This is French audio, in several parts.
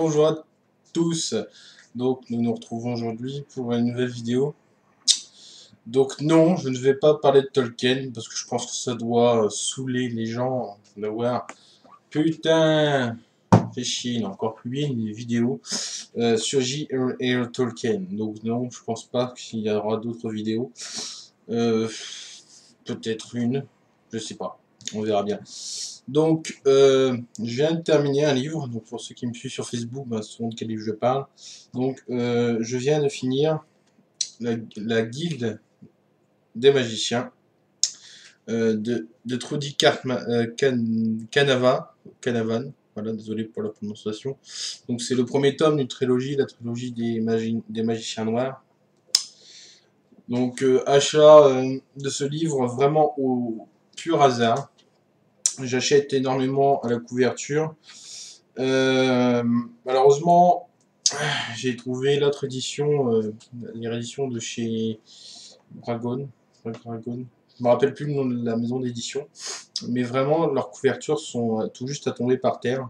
Bonjour à tous, donc nous nous retrouvons aujourd'hui pour une nouvelle vidéo. Donc non, je ne vais pas parler de Tolkien, parce que je pense que ça doit saouler les gens de voir. Putain, fait chier, il a encore publié une vidéo sur J.R.R. Tolkien. Donc non, je pense pas qu'il y aura d'autres vidéos. Peut-être une, je sais pas, on verra bien. Donc, je viens de terminer un livre, donc pour ceux qui me suivent sur Facebook, ben, sauront de quel livre je parle. Donc, je viens de finir la Guilde des magiciens de Trudy Canavan. Voilà, désolé pour la prononciation. Donc, c'est le premier tome d'une trilogie, la trilogie des magiciens noirs. Donc, achat de ce livre vraiment au pur hasard. J'achète énormément à la couverture. Malheureusement, j'ai trouvé l'autre édition, les rééditions de chez Dragon. Dragon. Je me rappelle plus le nom de la maison d'édition, mais vraiment leurs couvertures sont tout juste à tomber par terre.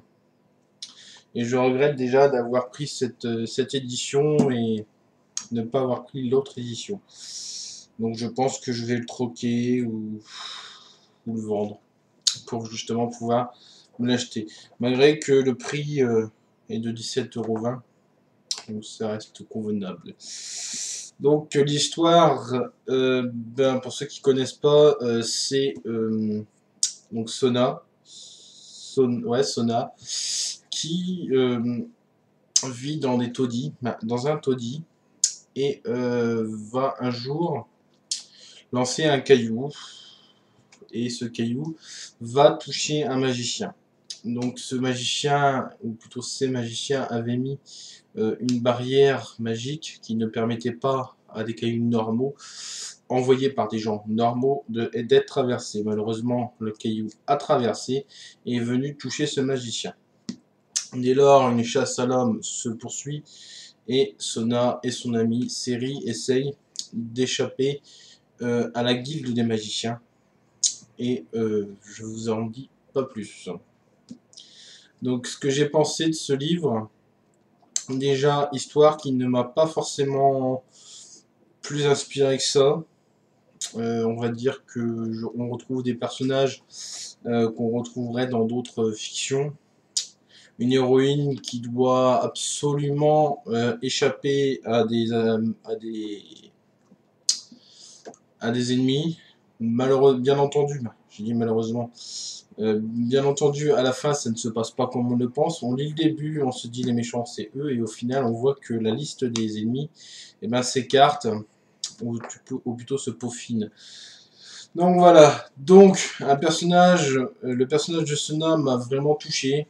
Et je regrette déjà d'avoir pris cette édition et de ne pas avoir pris l'autre édition. Donc je pense que je vais le troquer ou le vendre pour justement pouvoir me l'acheter. Malgré que le prix est de 17,20 €, donc ça reste convenable. Donc l'histoire, pour ceux qui connaissent pas, c'est donc Sona, Sona, qui vit dans des taudis, dans un taudis, et va un jour lancer un caillou, et ce caillou va toucher un magicien. Donc ce magicien, ou plutôt ces magiciens, avaient mis une barrière magique qui ne permettait pas à des cailloux normaux, envoyés par des gens normaux, d'être traversés. Malheureusement, le caillou a traversé et est venu toucher ce magicien. Dès lors, une chasse à l'homme se poursuit et Sona et son ami Seri essayent d'échapper à la guilde des magiciens. Et je vous en dis pas plus. Donc ce que j'ai pensé de ce livre, déjà histoire qui ne m'a pas forcément plus inspiré que ça. On va dire que on retrouve des personnages qu'on retrouverait dans d'autres fictions. Une héroïne qui doit absolument échapper à des ennemis. Bien entendu, j'ai dit malheureusement. Bien entendu, à la fin, ça ne se passe pas comme on le pense. On lit le début, on se dit les méchants, c'est eux, et au final, on voit que la liste des ennemis s'écarte, ou plutôt se peaufine. Donc voilà. Donc, le personnage de Sona m'a vraiment touché.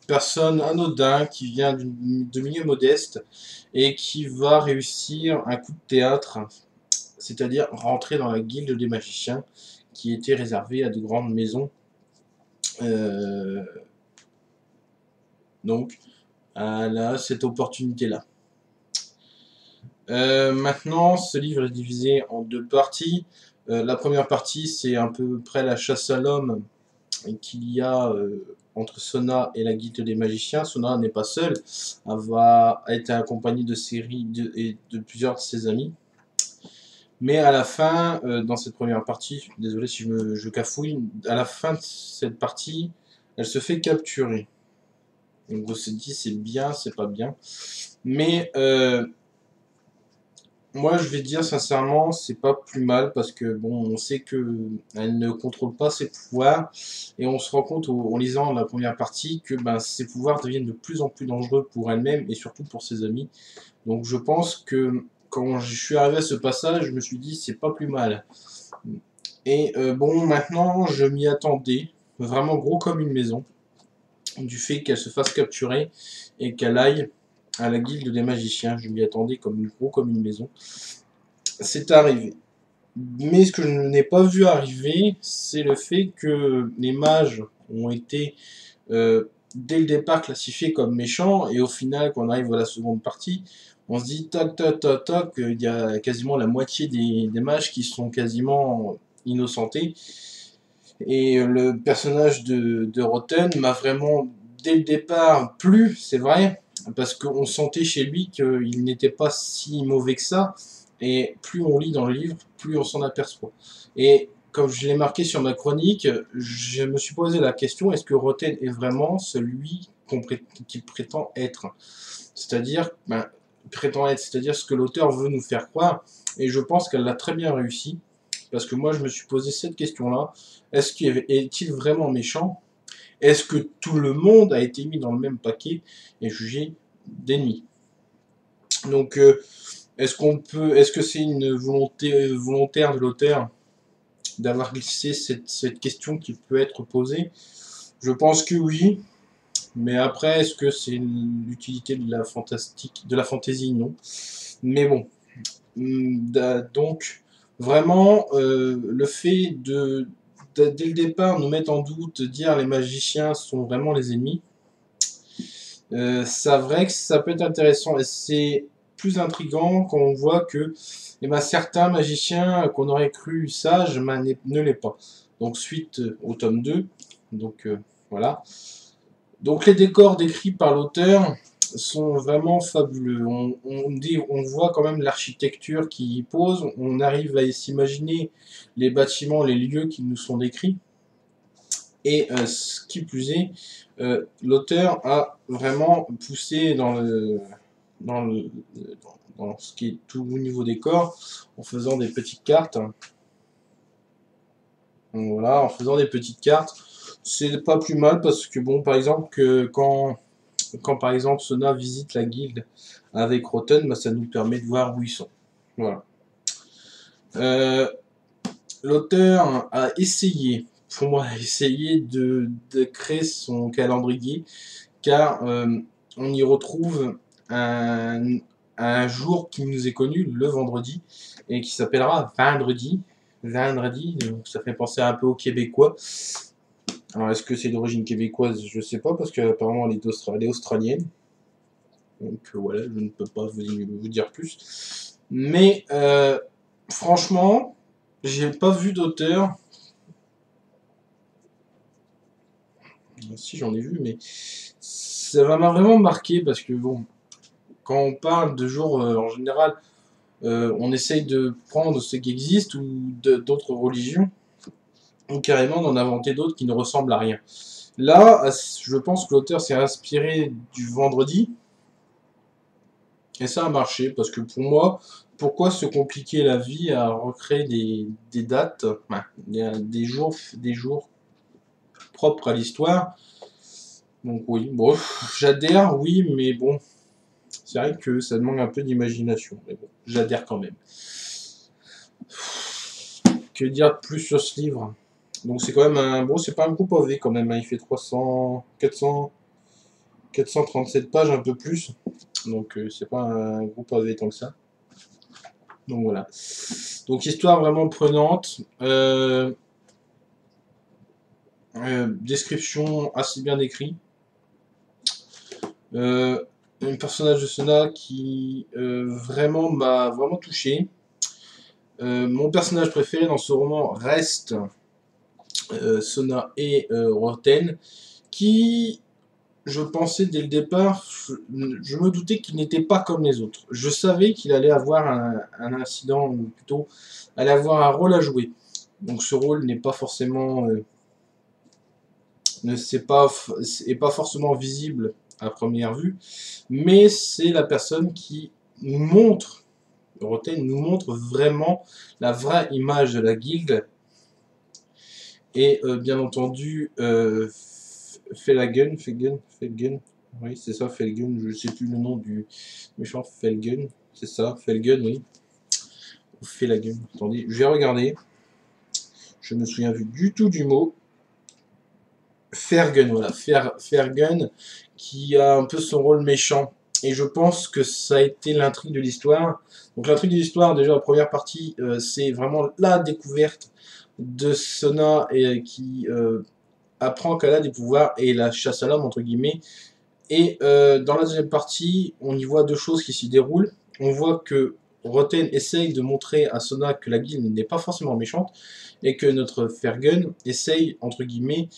Personne anodin qui vient de milieu modeste et qui va réussir un coup de théâtre, c'est-à-dire rentrer dans la guilde des magiciens, qui était réservée à de grandes maisons. Donc, elle a cette opportunité-là. Maintenant, ce livre est divisé en deux parties. La première partie, c'est à peu près la chasse à l'homme qu'il y a entre Sona et la guilde des magiciens. Sona n'est pas seule, elle va être accompagnée de Seri et de plusieurs de ses amis. Mais à la fin, dans cette première partie, désolé si je cafouille, à la fin de cette partie, elle se fait capturer. Donc on se dit c'est bien, c'est pas bien. Mais moi je vais dire sincèrement, c'est pas plus mal parce que bon, on sait que elle ne contrôle pas ses pouvoirs et on se rend compte en lisant la première partie que ses pouvoirs deviennent de plus en plus dangereux pour elle-même et surtout pour ses amis. Donc je pense que quand je suis arrivé à ce passage, je me suis dit c'est pas plus mal. Et bon, maintenant je m'y attendais, vraiment gros comme une maison, du fait qu'elle se fasse capturer et qu'elle aille à la guilde des magiciens. Je m'y attendais gros comme une maison. C'est arrivé. Mais ce que je n'ai pas vu arriver, c'est le fait que les mages ont été dès le départ classifiés comme méchants, et au final, quand on arrive à la seconde partie, on se dit tac tac tac tac, il y a quasiment la moitié des mages qui sont quasiment innocentés. Et le personnage de Roten m'a vraiment dès le départ plu, c'est vrai, parce qu'on sentait chez lui qu'il n'était pas si mauvais que ça, et plus on lit dans le livre, plus on s'en aperçoit. Et comme je l'ai marqué sur ma chronique, je me suis posé la question, est-ce que Roten est vraiment celui qu'il prétend être? C'est-à-dire, c'est-à-dire ce que l'auteur veut nous faire croire, et je pense qu'elle l'a très bien réussi, parce que moi je me suis posé cette question-là, est-il vraiment méchant? Est-ce que tout le monde a été mis dans le même paquet et jugé d'ennemis? Donc, est-ce que c'est une volonté volontaire de l'auteur d'avoir glissé cette question qui peut être posée? Je pense que oui, mais après, est-ce que c'est l'utilité de la fantastique, de la fantaisie? Non. Mais bon, donc vraiment, le fait dès le départ nous mettre en doute, dire les magiciens sont vraiment les ennemis, c'est vrai que ça peut être intéressant et c'est plus intriguant quand on voit que certains magiciens qu'on aurait cru sages ne l'est pas. Donc suite au tome 2, donc voilà. Donc les décors décrits par l'auteur sont vraiment fabuleux. On voit quand même l'architecture qui y pose, on arrive à s'imaginer les bâtiments, les lieux qui nous sont décrits. Et ce qui plus est, l'auteur a vraiment poussé dans, le, dans ce qui est tout au niveau des corps, en faisant des petites cartes. Donc, voilà, en faisant des petites cartes, c'est pas plus mal parce que bon, par exemple, quand par exemple Sona visite la guilde avec Roten, bah, ça nous permet de voir où ils sont. Voilà. L'auteur a essayé, pour moi, de créer son calendrier, car on y retrouve un jour qui nous est connu, le vendredi, et qui s'appellera Vendredi. Vendredi, donc ça fait penser un peu aux Québécois. Alors, est-ce que c'est d'origine québécoise? Je sais pas, parce qu'apparemment elle est australienne. Donc voilà, je ne peux pas vous dire plus. Mais franchement, j'ai pas vu d'auteur. Si, j'en ai vu, mais ça m'a vraiment marqué parce que bon, quand on parle de jours en général, on essaye de prendre ce qui existe ou d'autres religions, ou carrément d'en inventer d'autres qui ne ressemblent à rien. Là, je pense que l'auteur s'est inspiré du vendredi, et ça a marché, parce que pour moi, pourquoi se compliquer la vie à recréer des dates, des jours propres à l'histoire? Donc oui, bon, j'adhère, oui, mais bon, c'est vrai que ça demande un peu d'imagination, mais bon, j'adhère quand même. Que dire de plus sur ce livre? Donc c'est quand même un... Bon, c'est pas un gros pavé quand même, hein. Il fait 437 pages, un peu plus. Donc c'est pas un gros pavé tant que ça. Donc voilà. Donc histoire vraiment prenante. Description assez bien décrite. Un personnage de Sona qui vraiment m'a vraiment touché. Mon personnage préféré dans ce roman reste Sona et Roten, qui, je pensais dès le départ, je me doutais qu'il n'était pas comme les autres. Je savais qu'il allait avoir un incident, ou plutôt, allait avoir un rôle à jouer. Donc ce rôle n'est pas forcément, est pas forcément visible à première vue, mais c'est la personne qui nous montre, Roten nous montre vraiment la vraie image de la guilde. Et bien entendu, Felgen, oui c'est ça, Felgen, je sais plus le nom du méchant, Felgen, c'est ça, Felgen, oui, Felgen, attendez, je vais regarder, je me souviens plus du tout du mot, Fergen, voilà, Fergen, qui a un peu son rôle méchant, et je pense que ça a été l'intrigue de l'histoire. Donc l'intrigue de l'histoire, déjà la première partie, c'est vraiment la découverte de Sona et qui apprend qu'elle a des pouvoirs et la chasse à l'homme entre guillemets. Et dans la deuxième partie, on y voit deux choses qui s'y déroulent. On voit que Roten essaye de montrer à Sona que la guilde n'est pas forcément méchante et que notre Fergen essaye entre guillemets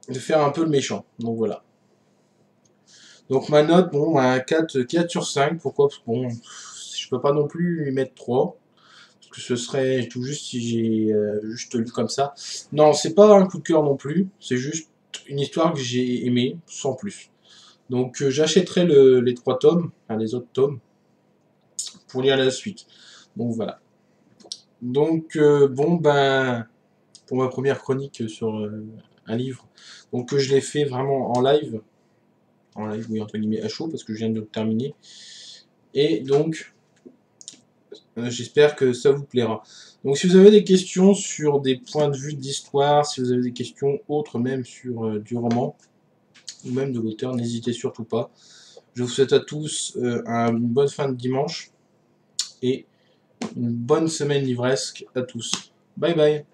de faire un peu le méchant. Donc voilà. Donc ma note, bon, un 4 sur 5. Pourquoi? Parce que bon, je peux pas non plus lui mettre 3. Parce que ce serait tout juste si j'ai juste lu comme ça. Non, c'est pas un coup de cœur non plus. C'est juste une histoire que j'ai aimée, sans plus. Donc j'achèterai les 3 tomes, enfin les autres tomes, pour lire la suite. Donc voilà. Donc bon ben, pour ma première chronique sur un livre, donc je l'ai fait vraiment en live, oui, entre guillemets, à chaud, parce que je viens de le terminer. Et donc, j'espère que ça vous plaira. Donc si vous avez des questions sur des points de vue d'histoire, si vous avez des questions autres même sur du roman, ou même de l'auteur, n'hésitez surtout pas. Je vous souhaite à tous une bonne fin de dimanche, et une bonne semaine livresque à tous. Bye bye.